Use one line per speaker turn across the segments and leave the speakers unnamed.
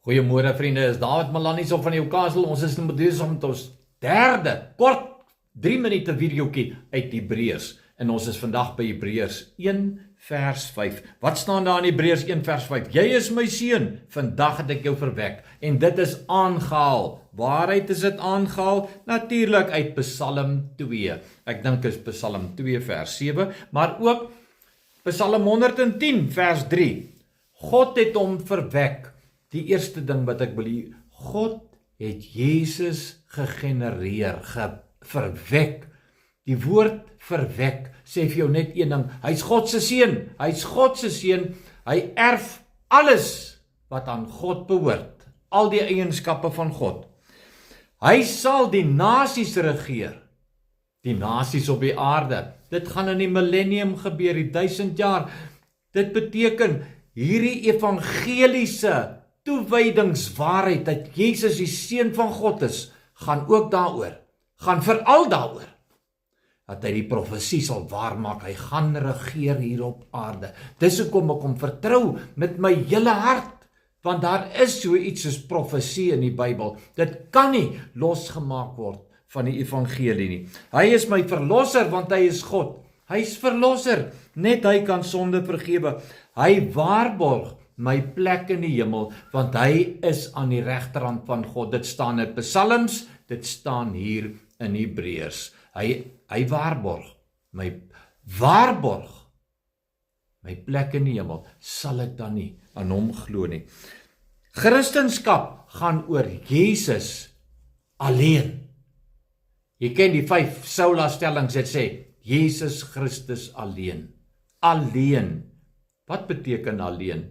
Goeiemôre vriende, is David Malanies of van Newcastle. Ons is besig met ons derde, kort 3 minute videoetjie uit Hebreërs. En ons is vandag by Hebreërs 1 vers 5. Wat staan daar in Hebreërs 1 vers 5? Jy is my seun, vandag het ek jou verwek. En dit is aangehaal. Waaruit is dit aangehaal? Natuurlik uit Psalm 2. Ek dink is Psalm 2 vers 7, maar ook Psalm 110 vers 3. God het hom verwek. Die eerste ding wat ek wil hier, God het Jesus gegenereer, verwek. Die woord verwek sê vir jou net een ding, hy's God se seun, hy erf alles wat aan God behoort, al die eienskappe van God. Hy sal die nasies regeer, die nasies op die aarde. Dit gaan in die millennium gebeur, die 1000 jaar. Dit beteken hierdie evangeliese toewydingswaarheid dat Jesus die seun van God is, gaan ook daaroor, gaan veral daaroor, dat hy die profesie sal waarmaak, hy gaan regeer hier op aarde. Dis hoekom ek hom vertrou met my hele hart, want daar is so iets soos profesie in die Bybel. Dit kan nie losgemaak word van die evangelie nie. Hy is my verlosser, want hy is God. Hy is verlosser, net hy kan sonde vergewe. Hy waarborg my plek in die hemel, want hy is aan die regterhand van God. Dit staan in Psalms, dit staan hier in Hebreërs. Hy waarborg my plek in die hemel. Sal ek dan nie aan hom glo nie. Christendom gaan oor Jesus alleen. Jy ken die 5 sola stellings, dit sê Jesus Christus alleen. Alleen. Wat beteken alleen?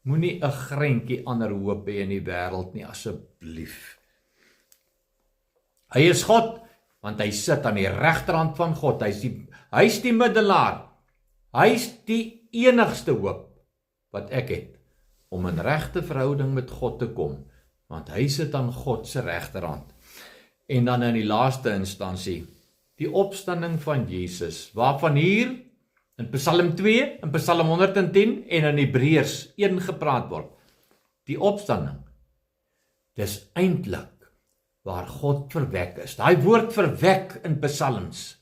Moenie 'n greintjie ander hoop hê in die wêreld nie, asseblief. Hy is God, want hy sit aan die regterhand van God. Hy's die middelaar. Hy's die enigste hoop wat ek het om in regte verhouding met God te kom, want hy sit aan God se regterhand. En dan in die laaste instansie, die opstanding van Jesus, waarvan hier in Psalm 2, in Psalm 110 en in Hebreërs 1 gepraat word. Die opstanding, dis eintlik waar God verwek is. Daai woord verwek in Psalms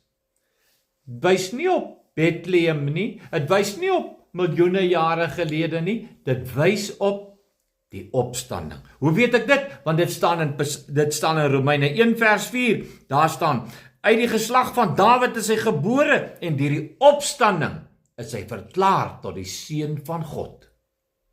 wys nie op Bethlehem nie, dit wys nie op miljoene jare gelede nie, dit wys op die opstanding. Hoe weet ek dit? Want dit staan in Romeine 1 vers 4, daar staan, uit die geslag van Dawid is hy gebore, en deur die opstanding is hy verklaar tot die seun van God.